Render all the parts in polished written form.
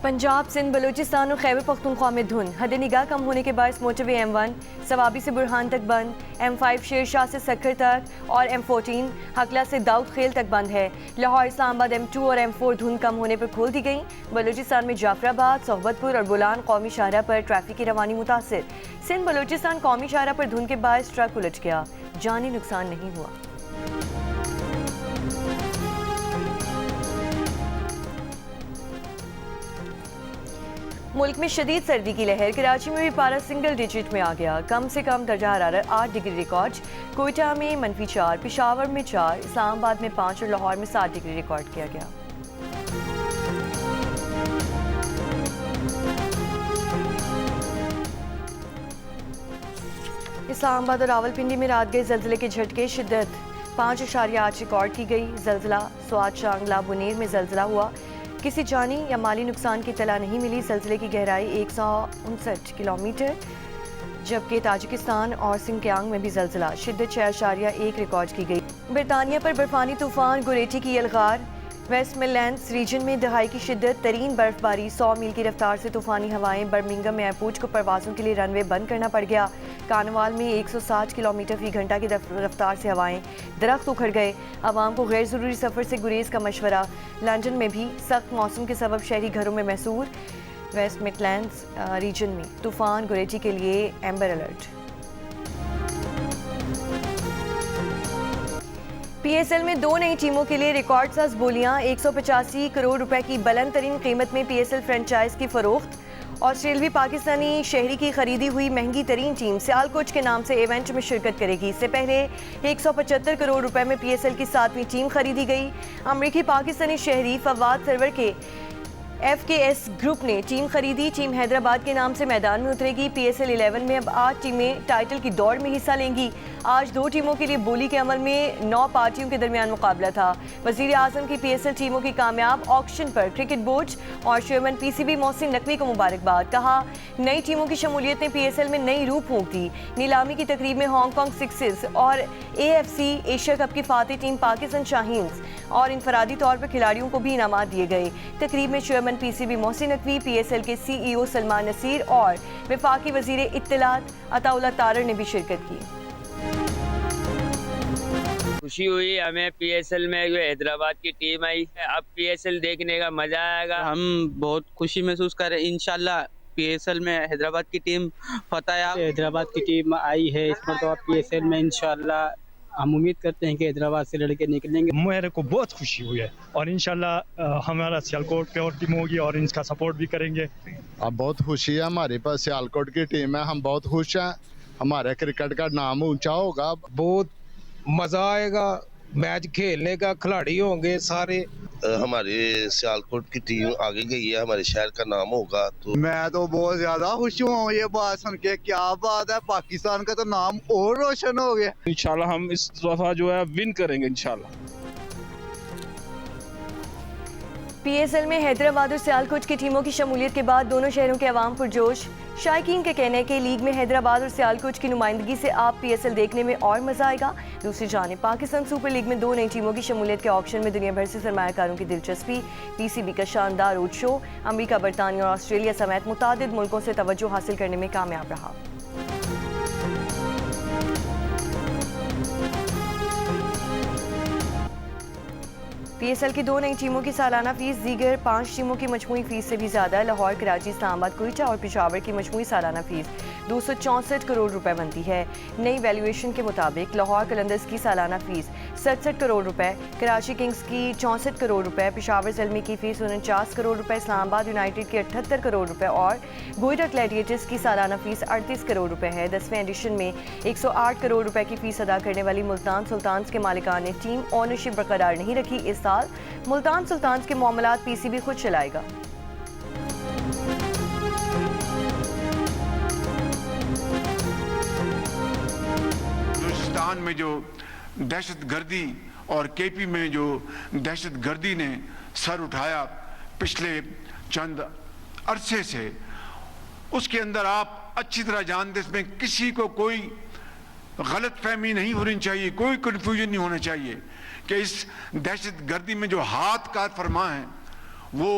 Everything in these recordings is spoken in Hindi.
पंजाब, सिंध, बलूचिस्तान और खैबर पख्तूनख्वा में धुंध। हद निगाह कम होने के बाद मोटरवे M1 सवाबी से बुरहान तक बंद, M5 शेरशाह से सक्खर तक और M14 हकला से दाऊद खेल तक बंद है। लाहौर इस्लामाबाद M2 और M4 धुंध कम होने पर खोल दी गई। बलूचिस्तान में जाफराबाद, सोहबतपुर और बोलान कौमी शाहरा पर ट्रैफिक की रवानी मुतासिर। सिंध बलूचिस्तान कौमी शाहरा पर धुंध के बाद ट्रक उलट गया, जानी नुकसान नहीं हुआ। मुल्क में शदीद सर्दी की लहर। कराची में भी पारा सिंगल डिजिट में आ गया। कम से कम दर्जा हरारत 8 डिग्री रिकॉर्ड। कोयटा में -4, पेशावर में 4, इस्लामाबाद में 5 और लाहौर में 7 डिग्री रिकॉर्ड किया गया। इस्लामाबाद और रावलपिंडी में रात गए जल्जले के झटके, शिद्दत 5.8 रिकॉर्ड की गई। जल्जला स्वाद शांगला बुनेर में जल्जला हुआ। किसी जानी या माली नुकसान की इत्तला नहीं मिली। जल्जले की गहराई 159 किलोमीटर। जबकि ताजिकिस्तान और सिंकियांग में भी जल्जला, शिद्दत 6.1 रिकॉर्ड की गई। बरतानिया पर बर्फानी तूफान गुरेटी की यलगार। वेस्ट मिडलैंड्स रीजन में दहाई की शिद्दत तरीन बर्फबारी, 100 मील की रफ्तार से तूफानी हवाएं। बर्मिंघम एयरपोर्ट को परवाज़ों के लिए रनवे बंद करना पड़ गया। कानवाल में 160 किलोमीटर फी घंटा की रफ्तार से हवाएं। दरख्त उखड़ गए। आवाम को गैर ज़रूरी सफ़र से गुरेज का मशवरा। लंदन में भी सख्त मौसम के सबब शहरी घरों में महसूर। वेस्ट मिडलैंड्स रीजन में तूफान गुरेटी के लिए एम्बर अलर्ट। PSL में 2 नई टीमों के लिए रिकॉर्ड साज बोलियां। 185 करोड़ रुपए की बुलंद तरीन कीमत में PSL फ्रेंचाइज की फरोख्त। ऑस्ट्रेलवी पाकिस्तानी शहरी की खरीदी हुई महंगी तरीन टीम सियालकोट के नाम से इवेंट में शिरकत करेगी। इससे पहले 175 करोड़ रुपए में PSL की 7वीं टीम खरीदी गई। अमरीकी पाकिस्तानी शहरी फवाद सरवर के FKS ग्रुप ने टीम खरीदी। टीम हैदराबाद के नाम से मैदान में उतरेगी। PSL 11 में अब 8 टीमें टाइटल की दौड़ में हिस्सा लेंगी। आज 2 टीमों के लिए बोली के अमल में 9 पार्टियों के दरमियान मुकाबला था। वज़ीर आज़म की PSL टीमों की कामयाब ऑक्शन पर क्रिकेट बोर्ड और चेयरमैन PCB मोहसिन नकवी को मुबारकबाद। कहा, नई टीमों की शमूलियत ने PSL में नई रूह फूंक दी। नीलामी की तकरीब में हांगकॉन्ग सिक्सेस और AFC एशिया कप की फातिह टीम पाकिस्तान शाहीन्स और इनफरादी तौर पर खिलाड़ियों को भी इनामात दिए गए। तकरीब में chairman PCB Mohsin Naqvi, PSL के CEO सलमान नसीर और वफाकी वज़ीर इत्तलात अताउल्लाह तारर ने भी शिरकत की। खुशी हुई हमें PSL में जो हैदराबाद की टीम आई है। अब PSL देखने का मजा आएगा। हम बहुत खुशी महसूस कर रहे हैं। इंशाल्लाह PSL में हैदराबाद की टीम फतेह। हैदराबाद की टीम आई है इस पर तो PSL में इंशाल्लाह हम उम्मीद करते हैं कि हैदराबाद से लड़के निकलेंगे। मेरे को बहुत खुशी हुई है और इंशाल्लाह हमारा सियालकोट की और टीम होगी और इनका सपोर्ट भी करेंगे। अब बहुत खुशी है, हमारे पास सियालकोट की टीम है, हम बहुत खुश हैं। हमारे क्रिकेट का नाम ऊंचा होगा, बहुत मजा आएगा मैच खेलने का, खिलाड़ी होंगे सारे। हमारे सियालकोट की टीम आगे गई है, हमारे शहर का नाम होगा। तो मैं तो बहुत ज्यादा खुश हूँ ये बात सुन के। क्या बात है, पाकिस्तान का तो नाम और रोशन हो गया। इंशाल्लाह हम इस दफा जो है विन करेंगे इंशाल्लाह। PSL में हैदराबाद और सियालकोट की टीमों की शमूलियत के बाद दोनों शहरों के अवाम पुरजोश। शायकीन के कहने के लीग में हैदराबाद और सियालकोट की नुमाइंदगी से आप PSL देखने में और मजा आएगा। दूसरी जानिब पाकिस्तान सुपर लीग में 2 नई टीमों की शमूलियत के ऑक्शन में दुनिया भर से सरमायाकारों की दिलचस्पी। PCB का शानदार रोड शो अमरीका, बरतानिया और ऑस्ट्रेलिया समेत मुतादिद मुल्कों से तवज्जो हासिल करने में कामयाब रहा। PSL की 2 नई टीमों की सालाना फीस दीगर 5 टीमों की मजमूई फीस से भी ज्यादा। लाहौर, कराची, इस्लामाबाद, कोयटा और पेशावर की मजमूई सालाना फीस 264 करोड़ रुपए बनती है। नई वैल्यूएशन के मुताबिक लाहौर कलंदर्स की सालाना फीस 67 करोड़ रुपए, कराची किंग्स की 64 करोड़ रुपए, पेशावर ज़ल्मी की फीस 49 करोड़ रुपए, इस्लामाबाद यूनाइटेड की 78 करोड़ रुपए और कोयटा ग्लैडिएटर्स की सालाना फीस 38 करोड़ रुपए है। 10वें एडिशन में 108 करोड़ रुपए की फीस अदा करने वाली मुल्तान सुल्तान्स के मालिकान ने टीम ओनरशिप बरकरार नहीं रखी। इस साल मुल्तान सुल्तान्स के मामलात PCB खुद चलाएगा। बलूचिस्तान में जो दहशतगर्दी और KP में जो दहशतगर्दी ने सर उठाया पिछले चंद अरसे से, उसके अंदर आप अच्छी तरह जानते, इसमें किसी को कोई गलतफहमी नहीं होनी चाहिए, कोई कन्फ्यूजन नहीं होना चाहिए कि इस दहशतगर्दी में जो हाथ कार फरमा है वो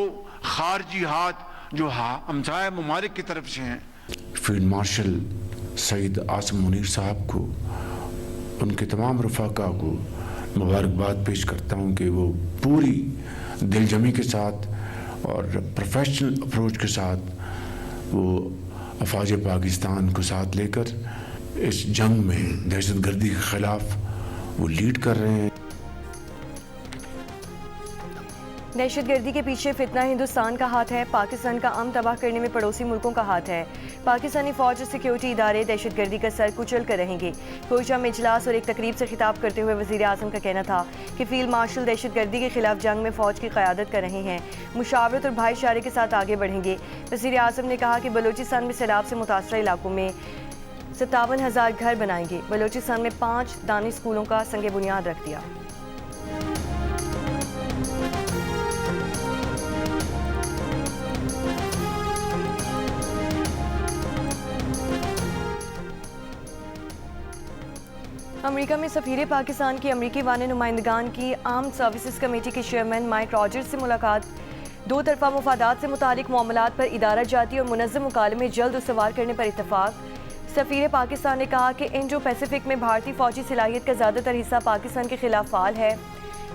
खारजी हाथ जो हमसाया ममालिक की तरफ से हैं। फील्ड मार्शल सईद आसिम मुनीर साहब को, उनके तमाम रफ़ाका को मुबारकबाद पेश करता हूँ कि वो पूरी दिलजमी के साथ और प्रोफेशनल अप्रोच के साथ वो अफवाज पाकिस्तान को साथ लेकर इस जंग में दहशतगर्दी के ख़िलाफ़ वो लीड कर रहे हैं। दहशतगर्दी के पीछे फितना हिंदुस्तान का हाथ है, पाकिस्तान का अमन तबाह करने में पड़ोसी मुल्कों का हाथ है। पाकिस्तानी फौज और सिक्योरिटी इदारे दहशतगर्दी का सर कुचल कर रहेंगे। कोयटा में इजलास और एक तकरीब से खिताब करते हुए वज़ीर आज़म का कहना था कि फील्ड मार्शल दहशतगर्दी के खिलाफ जंग में फ़ौज की क़यादत कर रहे हैं, मुशावरत और भाईचारे के साथ आगे बढ़ेंगे। वज़ीर आज़म ने कहा कि बलूचिस्तान में सैलाब से मुतासरा इलाकों में 57,000 घर बनाएंगे। बलूचिस्तान में 5 दानी स्कूलों का संग बुनियाद रख दिया। अमेरिका में सफ़ीर पाकिस्तान की अमरीकी वाने नुमाइंदगान की आर्म्ड सर्विसेज कमेटी के चेयरमैन माइक रॉजर्स से मुलाकात। दो तरफा मुफादात से मुतालिक मामलात पर इदारा जाती और मुनज़्ज़म मुकालमे जल्द उसवार करने पर इत्तफाक। सफ़ीर पाकिस्तान ने कहा कि इंडो पैसिफिक में भारतीय फ़ौजी सलाहियत का ज़्यादातर हिस्सा पाकिस्तान के खिलाफ फ़ाल है।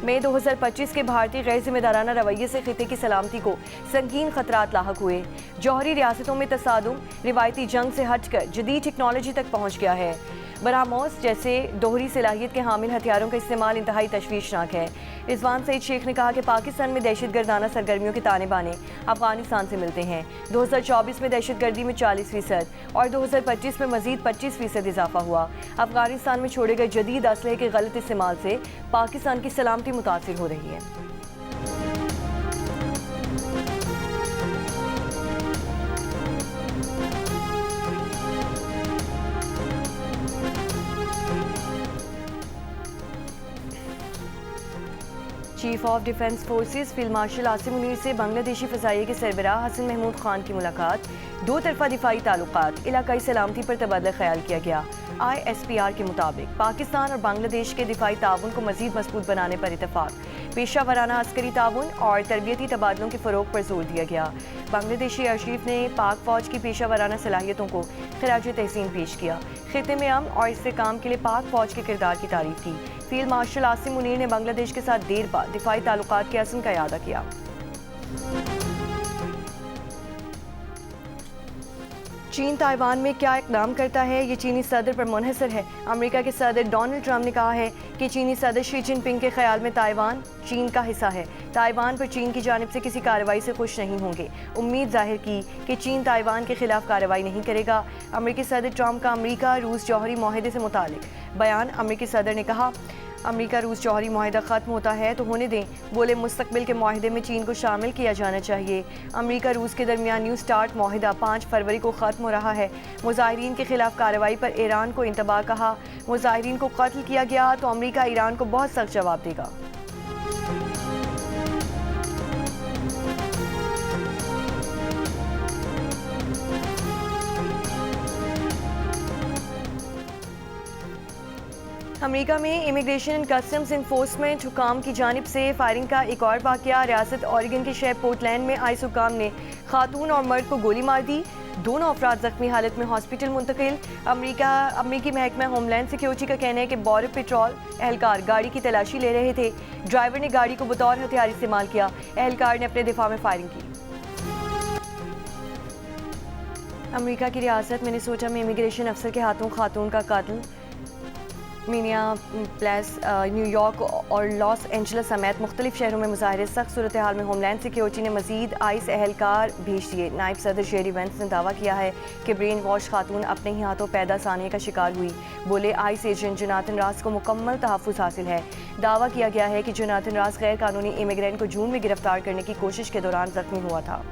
मई 2025 के भारतीय गैर जिम्मेदाराना रवैये से खिते की सलामती को संगीन खतरात लाहक हुए। जौहरी रियासतों में तसादुम रिवायती जंग से हटकर जदीद टेक्नोलॉजी तक पहुँच गया है। बरामोस जैसे दोहरी सलाहियत के हामिल हथियारों का इस्तेमाल इंतहाई तशवीशनाक है। रिजवान सईद शेख ने कहा कि पाकिस्तान में दहशतगर्दाना सरगर्मियों के ताने बाने अफगानिस्तान से मिलते हैं। 2024 में दहशतगर्दी में 40% और 2025 में मजीद 25% इजाफा हुआ। अफगानिस्तान में छोड़े गए जदीद असलहे के गलत इस्तेमाल से पाकिस्तान की सलामती मुतासिर हो रही है। Chief of defence forces field marshal Asim Munir से बांग्लादेशी फ़ज़ाइये के सरबराह हसन महमूद खान की मुलाकात। दो तरफा दिफाई ताल्लुकात, इलाकाई सलामती पर तबादला ख्याल किया गया। ISPR के मुताबिक पाकिस्तान और बांग्लादेश के दिफाई ताउन को मज़ीद मजबूत बनाने पर इत्तफाक। पेशा वराना अस्करी ताउन और तरबियती तबादलों के फ़रोग पर जोर दिया गया। बांग्लादेशी एयरचीफ ने पाक फ़ौज की पेशा वराना सलाहियतों को खिराज तहसीन पेश किया। खिते में अमन और इस्तेहकाम के लिए पाक फ़ौज के किरदार की तारीफ की। फील्ड मार्शल आसिम मुनीर ने बांग्लादेश के साथ देर बाद दिफाई ताल्लुकात के अज़्म का इआदा किया। चीन ताइवान में क्या इक़दाम करता है, ये चीनी सदर पर मुनहसर है। अमेरिका के सदर डोनाल्ड ट्रंप ने कहा है कि चीनी सदर शी जिनपिंग के ख्याल में ताइवान चीन का हिस्सा है। ताइवान पर चीन की जानिब से किसी कार्रवाई से खुश नहीं होंगे। उम्मीद जाहिर की कि चीन ताइवान के खिलाफ कार्रवाई नहीं करेगा। अमेरिकी सदर ट्रंप का अमेरिका रूस जौहरी माहदे से मुतालिक बयान। अमेरिकी सदर ने कहा, अमेरिका रूस जौहरी माहिदा ख़त्म होता है तो होने दें। बोले मुस्तकबिल के माहिदे में चीन को शामिल किया जाना चाहिए। अमेरिका रूस के दरमियान न्यू स्टार्ट माहिदा 5 फरवरी को ख़त्म हो रहा है। मुजाहिरीन के खिलाफ कार्रवाई पर ईरान को इंतबाह कहा। मुजाहिरीन को कत्ल किया गया तो अमेरिका ईरान को बहुत सख्त जवाब देगा। अमेरिका में इमिग्रेशन एंड कस्टम्स इन्फोर्समेंट हुकाम की जानिब से फायरिंग का एक और वाक़या। रियासत ऑरिगन के शहर पोर्टलैंड में आइस हुकाम ने खातून और मर्द को गोली मार दी। दोनों अफराद जख्मी हालत में हॉस्पिटल मुंतकिल। अमेरिकी महकमा होमलैंड सिक्योरिटी का कहना है कि बॉर्डर पेट्रोल एहलकार गाड़ी की तलाशी ले रहे थे। ड्राइवर ने गाड़ी को बतौर हथियार इस्तेमाल किया। एहलकार ने अपने दिफा में फायरिंग की। अमेरिका की रियासत मिनेसोटा में इमिग्रेशन अफसर के हाथों खातून का कत्ल। मिनियापोलिस, न्यूयॉर्क और लॉस एंजल्स समेत मुख्तलिफ शहरों में मुजाहरे। सख्त सूरत हाल में होमलैंड सिक्योरिटी ने मजीद आइस एहलकार भेज दिए। नायब सदर जेरी वेंस ने दावा किया है कि ब्रेन वॉश खातून अपने ही हाथों पैदा सानिया का शिकार हुई। बोले आइस एजेंट जोनाथन रास को मुकम्मल तहफ़्फ़ुज़ हासिल है। दावा किया गया है कि जोनाथन रास गैर कानूनी इमिग्रेंट को जून में गिरफ्तार करने की कोशिश के दौरान जख्मी हुआ था।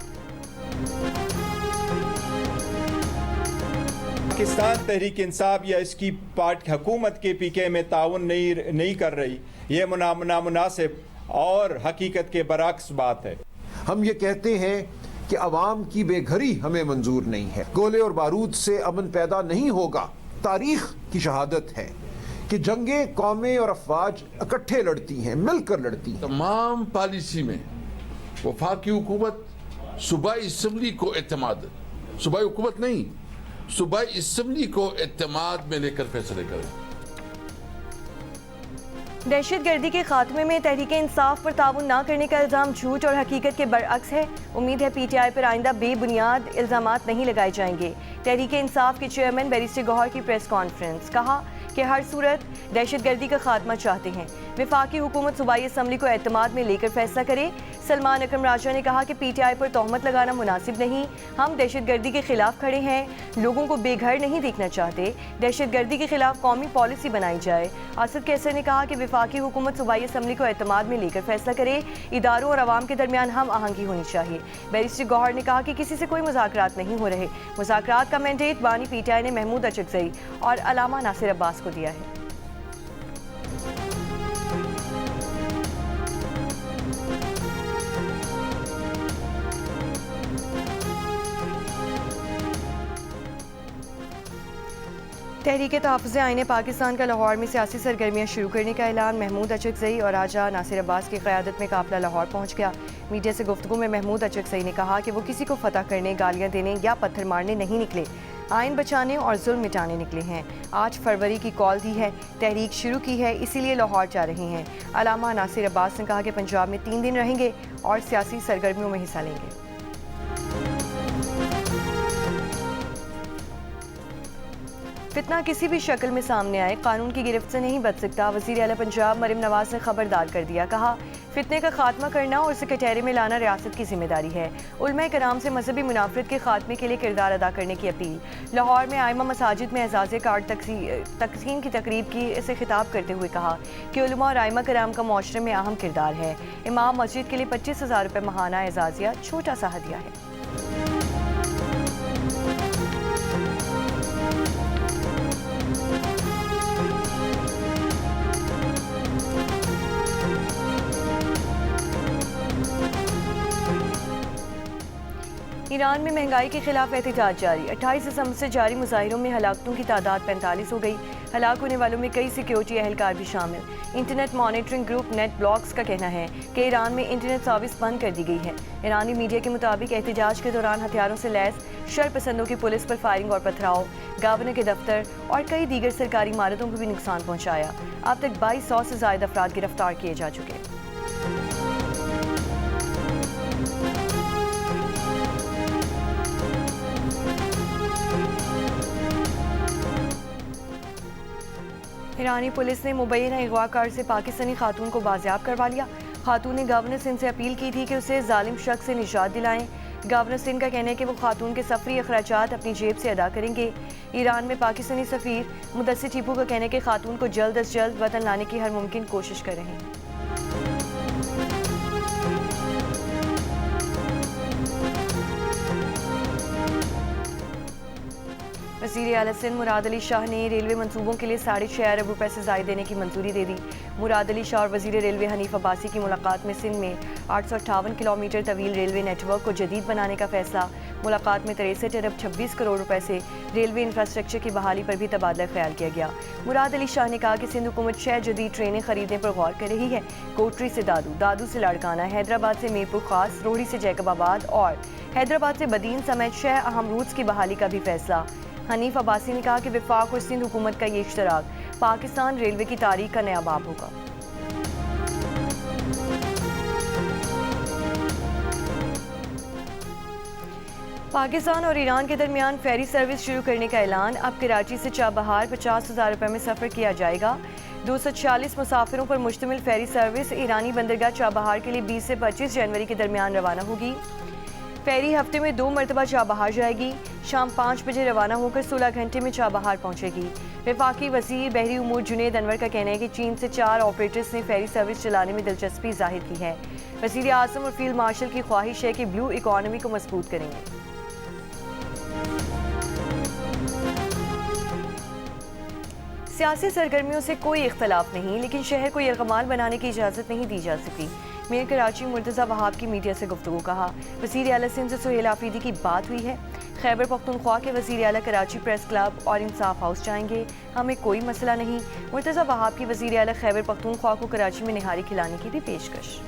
पाकिस्तान तहरीक इंसाफ या इसकी पार्टी हुकूमत के पीके में ताउन नहीं कर रही, ये नामुनासिब और हकीकत के बरअक्स बात है। हम ये कहते हैं कि अवाम की बेघरी हमें मंजूर नहीं है। गोले और बारूद से अमन पैदा नहीं होगा। तारीख की शहादत है कि जंगें कौमें और अफवाज इकट्ठे लड़ती हैं, मिलकर लड़ती हैं। तमाम पॉलिसी में वफाकी हुकूमत सूबाई असम्बली को एतमाद, सूबाई हुकूमत नहीं, सूबाई असम्बली को एतमाद में लेकर फैसले करें। दहशतगर्दी के खात्मे में तहरीक इंसाफ पर ताउन न करने का इल्ज़ाम झूठ और हकीकत के बरअक्स है। उम्मीद है PTI पर आइंदा बेबुनियाद इल्ज़ामात नहीं लगाए जाएंगे। तहरीक इंसाफ के चेयरमैन बैरिस्टर गौहर की प्रेस कॉन्फ्रेंस, कहा कि हर सूरत दहशतगर्दी का खात्मा चाहते हैं। विफाकी हुकूमत सूबाई असम्बली को एतमाद में लेकर फैसला करे। सलमान अकरम राजा ने कहा कि PTI पर तोहमत लगाना मुनासिब नहीं। हम दहशतगर्दी के खिलाफ खड़े हैं, लोगों को बेघर नहीं देखना चाहते। दहशतगर्दी के खिलाफ कौमी पॉलिसी बनाई जाए। आसिफ कैसर ने कहा कि विफाकी हुकूमत सूबाई असम्बली को एतमाद में लेकर फैसला करे। इदारों और आवाम के दरमियान हम आहंगी होनी चाहिए। बैरिस्टर गौहर ने कहा कि किसी से कोई मुज़ाकरात नहीं हो रहे। मुज़ाकरात का मैंडेट बानी PTI ने महमूद अचकज़ई और अलामा नासिर अब्बास को दिया है। तहरीक तहफ़्फ़ुज़ आईन पाकिस्तान का लाहौर में सियासी सरगर्मियाँ शुरू करने का ऐलान। महमूद अचकज़ई और राजा नासिर अब्बास की क़यादत में काफ़िला लाहौर पहुँच गया। मीडिया से गुफ्तगू में महमूद अचकज़ई ने कहा कि वो किसी को फतह करने, गालियाँ देने या पत्थर मारने नहीं निकले, आइन बचाने और जुल्म मिटाने निकले हैं। 8 फरवरी की कॉल दी है, तहरीक शुरू की है, इसीलिए लाहौर जा रहे हैं। अलामा नासिर अब्बास ने कहा कि पंजाब में 3 दिन रहेंगे और सियासी सरगर्मियों में हिस्सा लेंगे। फितना किसी भी शक्ल में सामने आए, कानून की गिरफ्त से नहीं बच सकता। वज़ीर आला पंजाब मरियम नवाज ने खबरदार कर दिया। कहा, फितने का खात्मा करना और उसे कटहरे में लाना रियासत की जिम्मेदारी है। उलमा कराम से मजहबी मुनाफरत के खात्मे के लिए किरदार अदा करने की अपील। लाहौर में आइमा मसाजिद में एजाज़े कार्ड तकसीम की तकरीब की से खिताब करते हुए कहा कि उलमा और आइमा कराम का मुआशरे में अहम किरदार है। इमाम मस्जिद के लिए 25,000 रुपये माहाना एजाज़िया छोटा सा हदिया है। ईरान में महंगाई के खिलाफ एहतजाज जारी। 28 दिसंबर से जारी मुजाहिरों में हलाकतों की तादाद 45 हो गई। हलाक होने वालों में कई सिक्योरिटी एहलकार भी शामिल। Internet monitoring group net blocks का कहना है कि ईरान में इंटरनेट सर्विस बंद कर दी गई है। ईरानी मीडिया के मुताबिक एहतजाज के दौरान हथियारों से लैस शरपसंदों की पुलिस पर फायरिंग और पथराव, गवर्नर के दफ्तर और कई दीगर सरकारी इमारतों को भी नुकसान पहुँचाया। अब तक 2200 से ज़ायद अफराद गिरफ्तार किए जा चुके हैं। ईरानी पुलिस ने मुबैना अगवाकार से पाकिस्तानी खातून को बाजियाब करवा लिया। खातून ने गवर्नर सिंध से अपील की थी कि उसे जालिम शख्स से निजात दिलाएं। गवर्नर सिंध का कहना है कि वो खातून के सफरी अखराजात अपनी जेब से अदा करेंगे। ईरान में पाकिस्तानी सफीर मुदस्सिर टीपू का कहना है कि खातून को जल्द अज जल्द वतन लाने की हर मुमकिन कोशिश कर रहे हैं। वज़ीर आला सिंध मुराद अली शाह ने रेलवे मंसूबों के लिए 6.5 अरब रुपए से ज़ायद देने की मंजूरी दे दी। मुराद अली शाह और वज़ीर रेलवे हनीफ अब्बासी की मुलाकात में सिंध में 858 किलोमीटर तवील रेलवे नेटवर्क को जदीद बनाने का फैसला। मुलाकात में 63 अरब 26 करोड़ रुपए से रेलवे इंफ्रास्ट्रक्चर की बहाली पर भी तबादला ख्याल किया गया। मुराद अली शाह ने कहा कि सिंध हुकूमत 6 जदीद ट्रेनें खरीदने पर गौर कर रही है। कोटरी से दादू, दादू से लाड़काना, हैदराबाद से मीरपुर खास, रोहड़ी से जैकबाबाद और हैदराबाद से बदीन समेत 6 अहम रूट्स की बहाली का भी फैसला। हनीफ अब्बासी ने कहा कि विफाक और सिंध हुकूमत का ये इश्तराक पाकिस्तान रेलवे की तारीख का नया बाब होगा। पाकिस्तान और ईरान के दरमियान फेरी सर्विस शुरू करने का ऐलान। अब कराची से चाबहार 50,000 रुपये में सफ़र किया जाएगा। 246 मुसाफिरों पर मुश्तमिल फेरी सर्विस ईरानी बंदरगाह चाबहार के लिए 20 से 25 जनवरी के दरमियान रवाना होगी। फेरी हफ्ते में 2 मरतबा चाबहार जाएगी। शाम 5 बजे रवाना होकर 16 घंटे में चाबहार पहुंचेगी। वफाकी वज़ीर बहरी उमूर जुनेद अनवर का कहना है कि चीन से 4 ऑपरेटर्स ने फेरी सर्विस चलाने में दिलचस्पी जाहिर की है। वज़ीर आज़म और फील्ड मार्शल की ख्वाहिश है कि ब्लू इकॉनमी को मजबूत करेंगे। सियासी सरगर्मियों से कोई इख्तलाफ नहीं, लेकिन शहर को यरगमाल बनाने की इजाज़त नहीं दी जा सकती। मेयर कराची मुर्तज़ा वहाब की मीडिया से गुफ्तगू। कहा, वज़ीर आला सिंध से सुहेल आफरीदी की बात हुई है। खैबर पख्तूनख्वा के वज़ीर आला कराची प्रेस क्लब और इंसाफ हाउस जाएंगे, हमें कोई मसला नहीं। मुर्तज़ा वहाब की वज़ीर आला खैबर पख्तूनख्वा को कराची में निहारी खिलाने की भी पेशकश।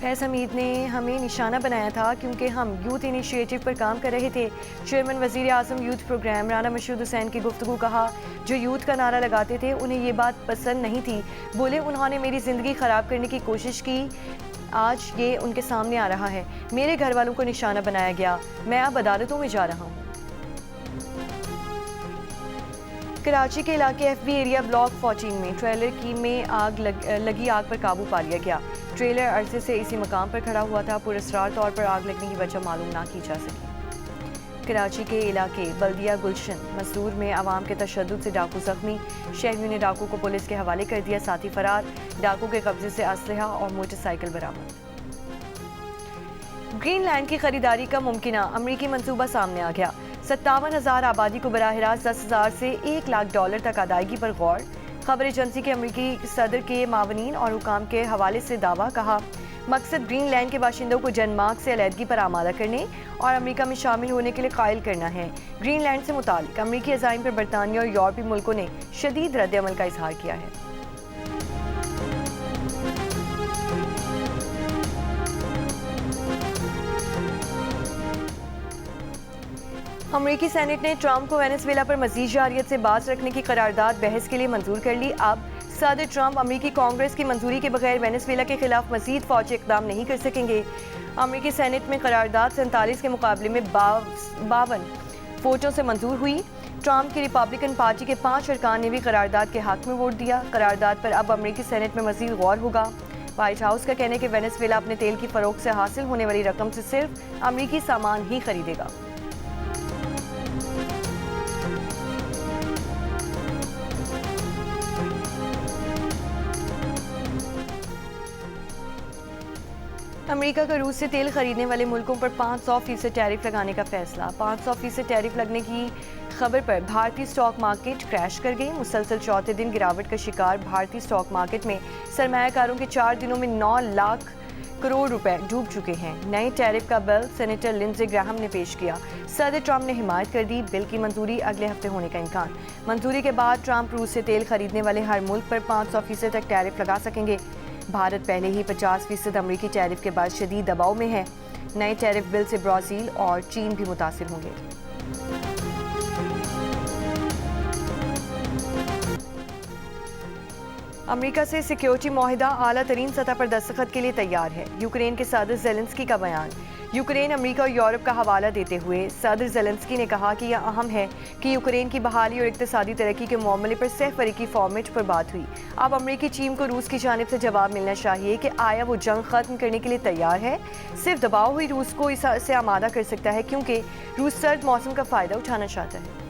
फैज़ हमीद ने हमें निशाना बनाया था क्योंकि हम यूथ इनिशिएटिव पर काम कर रहे थे। चेयरमैन वज़ीर आज़म यूथ प्रोग्राम राना मशहूद हुसैन की गुफ्तगू। कहा जो यूथ का नारा लगाते थे उन्हें ये बात पसंद नहीं थी। बोले उन्होंने मेरी ज़िंदगी ख़राब करने की कोशिश की, आज ये उनके सामने आ रहा है। मेरे घर वालों को निशाना बनाया गया, मैं अब अदालतों में जा रहा हूँ। कराची के इलाके एफबी एरिया ब्लॉक 14 में ट्रेलर की में लगी आग पर काबू पा लिया गया। ट्रेलर अरसे से इसी मकाम पर खड़ा हुआ था। पुरस्रार तौर पर आग लगने की वजह मालूम ना की जा सकी। कराची के इलाके बल्दिया गुलशन मजदूर में आवाम के तशद्दुद से डाकू जख्मी। शहरियों ने डाकू को पुलिस के हवाले कर दिया, साथी फरार। डाकू के कब्जे से असलहा और मोटरसाइकिल बरामद। ग्रीनलैंड की खरीदारी का मुमकिना अमरीकी मंसूबा सामने आ गया। 57,000 आबादी को बराह रास्त 10,000 से $1 लाख तक अदायगी पर गौर। खबर एजेंसी के अमरीकी सदर के मावनीन और हुकाम के हवाले से दावा। कहा मकसद ग्रीनलैंड के बाशिंदों को डेनमार्क से अलहदगी पर आमादा करने और अमेरिका में शामिल होने के लिए कायल करना है। ग्रीनलैंड से मुतालिक अमरीकी अज़ाइम पर बरतानिया और यूरोपीय मुल्कों ने शदीद रद्द-ए-अमल का इजहार किया है। अमरीकी सेनेट ने ट्रंप को वेनेजुएला पर मजीद जारियत से बाज रखने की करारदाद बहस के लिए मंजूर कर ली। अब सदर ट्रंप अमरीकी कांग्रेस की मंजूरी के बगैर वेनेजुएला के खिलाफ मजीद फौजी इकदाम नहीं कर सकेंगे। अमरीकी सेनेट में करारदाद 47 के मुकाबले में 52 वोटों से मंजूर हुई। ट्रंप की रिपब्लिकन पार्टी के 5 अरकान ने भी करारदाद के हक में वोट दिया। करारदाद पर अब अमरीकी सेनेट में मजीद गौर होगा। व्हाइट हाउस का कहना है कि वेनेजुएला अपने तेल की फरोख्त से हासिल होने वाली रकम से सिर्फ अमरीकी सामान ही खरीदेगा। अमेरिका का रूस से तेल खरीदने वाले मुल्कों पर 500% टैरिफ लगाने का फैसला। 500% टैरिफ लगने की खबर पर भारतीय स्टॉक मार्केट क्रैश कर गई। मुसलसल चौथे दिन गिरावट का शिकार भारतीय स्टॉक मार्केट में सरमायाकारों के 4 दिनों में 9 लाख करोड़ रुपए डूब चुके हैं। नए टैरिफ का बिल सेनेटर लिंडसे ग्राहम ने पेश किया। सदर ट्रंप ने हिमायत कर दी। बिल की मंजूरी अगले हफ्ते होने का इम्कान। मंजूरी के बाद ट्रंप रूस से तेल खरीदने वाले हर मुल्क पर 500% तक टैरिफ लगा सकेंगे। भारत पहले ही 50% अमरीकी टैरिफ के बाद शदीद दबाव में है। नए टैरिफ बिल से ब्राज़ील और चीन भी मुतासिर होंगे। अमेरिका से सिक्योरिटी माहिदा आला तरीन सतह पर दस्तखत के लिए तैयार है। यूक्रेन के सदर ज़ेलेंस्की का बयान। यूक्रेन अमेरिका और यूरोप का हवाला देते हुए सदर ज़ेलेंस्की ने कहा कि यह अहम है कि यूक्रेन की बहाली और इक्तिसादी तरक्की के मामले पर सह फरीकी फॉर्मेट पर बात हुई। अब अमेरिकी टीम को रूस की जानिब से जवाब मिलना चाहिए कि आया वो जंग खत्म करने के लिए तैयार है। सिर्फ दबाव हुई रूस को इससे आमादा कर सकता है क्योंकि रूस सर्द मौसम का फ़ायदा उठाना चाहता है।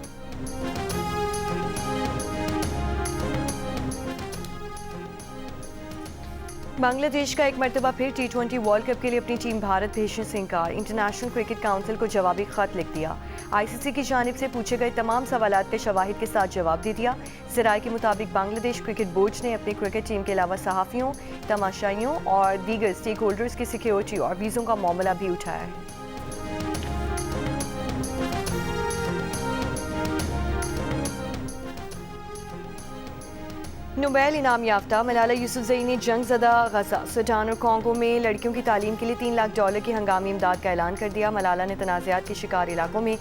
बांग्लादेश का एक मरतबा फिर T20 वर्ल्ड कप के लिए अपनी टीम भारत भेजने से इनकार। इंटरनेशनल क्रिकेट काउंसिल को जवाबी खत लिख दिया। ICC की जानिब से पूछे गए तमाम सवालात के शवाहिद के साथ जवाब दे दिया। ज़राए के मुताबिक बांग्लादेश क्रिकेट बोर्ड ने अपनी क्रिकेट टीम के अलावा सहाफ़ियों, तमाशाइयों और दीगर स्टेक होल्डर्स की सिक्योरिटी और वीज़ों का मामला भी उठाया है। नोबेल इनाम याफ्ता मलाला यूसुफजई ने जंग ज़दा गजा, सूडान और कॉन्गो में लड़कियों की तालीम के लिए $3 लाख की हंगामी इमदाद का ऐलान कर दिया। मलाला ने तनाज़ात के शिकार इलाकों में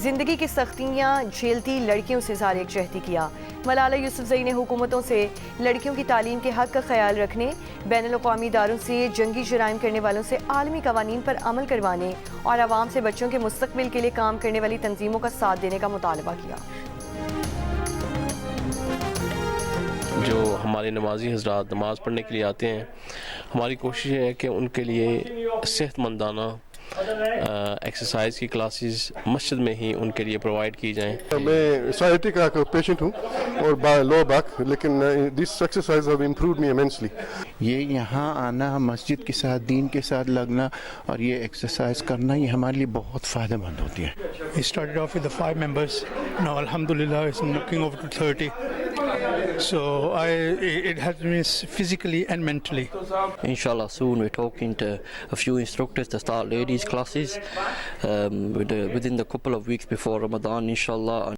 ज़िंदगी की सख्तियाँ झेलती लड़कियों से इज़हार यकजहती किया। मलाला यूसुफजई ने हुकूमतों से लड़कियों की तालीम के हक़ का ख्याल रखने, बैनुल-अक़वामी इदारों से जंगी जराइम करने वालों से आलमी कवानीन पर अमल करवाने और आवाम से बच्चों के मुस्तक़बिल के लिए काम करने वाली तंजीमों का साथ देने का मुतालबा किया। जो हमारे नमाजी हज़रात नमाज़ पढ़ने के लिए आते हैं, हमारी कोशिश है कि उनके लिए सेहतमंदाना एक्सरसाइज की क्लासेस मस्जिद में ही उनके लिए प्रोवाइड की जाएं। मैं साइटी का पेशेंट हूँ और लो बैक, लेकिन this exercise have improved me immensely. ये यहाँ आना, मस्जिद के साथ दीन के साथ लगना और ये एक्सरसाइज करना, ये हमारे लिए बहुत फ़ायदेमंद होती है। We started off with the 5 members. Now alhamdulillah it's looking over to 30. So it has been physically and mentally. Inshallah soon we're talking to a few instructors to start ladies classes within the couple of weeks before Ramadan, inshallah.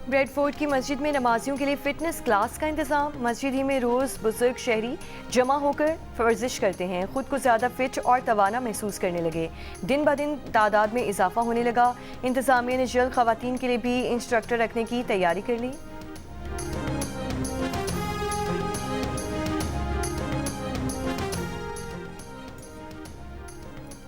Bradford की मस्जिद में नमाजियों के लिए फिटनेस क्लास का इंतजाम। मस्जिद ही में रोज़ बुजुर्ग शहरी जमा होकर वर्जिश करते हैं। खुद को ज़्यादा फिट और तवाना महसूस करने लगे। दिन ब दिन तादाद में इजाफा होने लगा। इंतजामिया ने जल्द खवातीन के लिए भी इंस्ट्रक्टर रखने की तैयारी कर ली।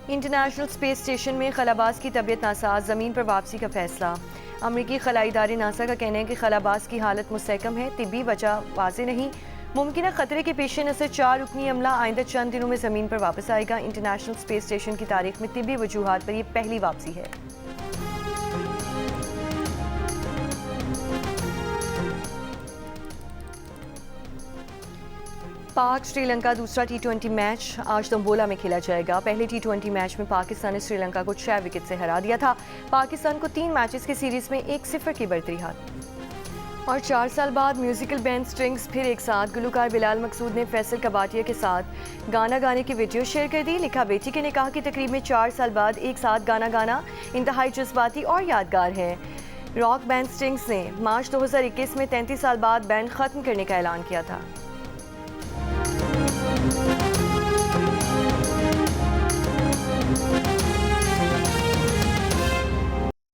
इंटरनेशनल स्पेस स्टेशन में खलाबाज की तबीयत नासाज, ज़मीन पर वापसी का फैसला। अमरीकी खलाई इदारे नासा का कहना है कि खलाबाज की हालत मुस्तहकम है, तिब्बी वजह वाज़ेह नहीं। मुमकिन खतरे के पेश नज़र 4 रुकनी अमला आइंदा चंद दिनों में ज़मीन पर वापस आएगा। इंटरनेशनल स्पेस स्टेशन की तारीख में तिब्बी वजूहात पर यह पहली वापसी है। पाक श्रीलंका दूसरा T20 मैच आज दम्बोला में खेला जाएगा। पहले T20 मैच में पाकिस्तान ने श्रीलंका को 6 विकेट से हरा दिया था। पाकिस्तान को 3 मैचेस की सीरीज में 1-0 की बढ़तरी हाथ। और 4 साल बाद म्यूजिकल बैंड स्ट्रिंग्स फिर एक साथ। गुलकार बिलाल मकसूद ने फैसल कबाटिया के साथ गाना गाने की वीडियो शेयर कर दी। लिखा, बेटी के निकाह की तकरीब में 4 साल बाद एक साथ गाना गाना इंतहाई जज्बाती और यादगार है। रॉक बैंड स्ट्रिंग्स ने मार्च 2021 में 33 साल बाद बैंड ख़त्म करने का ऐलान किया था।